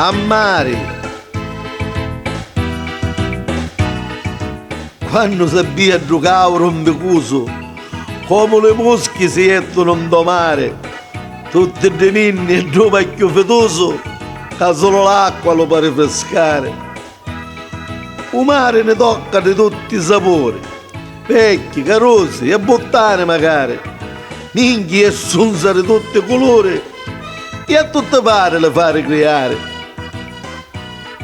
a mare. Quando sabia giocare rompicuso, come le mosche si ettono in mare, tutti i minni e due vecchio fetoso, che solo l'acqua lo pare frescare. Il mare ne tocca di tutti i sapori, vecchi, carosi e bottane magari, minchi e sunza di tutti i colori, e a tutte pare le fare creare.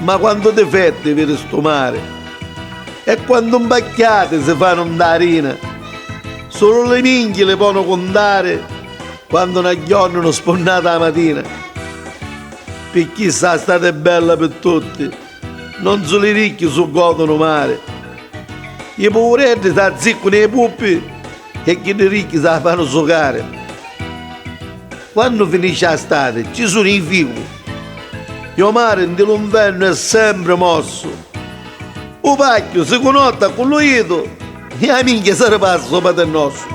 Ma quando difetti vedi sto mare, e quando imbacchiate si fanno andarina, solo le minchie le possono contare quando una giorno sponnata la mattina. Per chi sa state bella per tutti, non solo i ricchi si godono mare. I poveretti si azziccano i puppi e chi i ricchi si fanno giocare. Quando finisce l'estate ci sono i fiumi. Il mare nell'inverno è sempre mosso. Il pacchio si connota con l'uito e la minchia si ripassa sopra del nostro.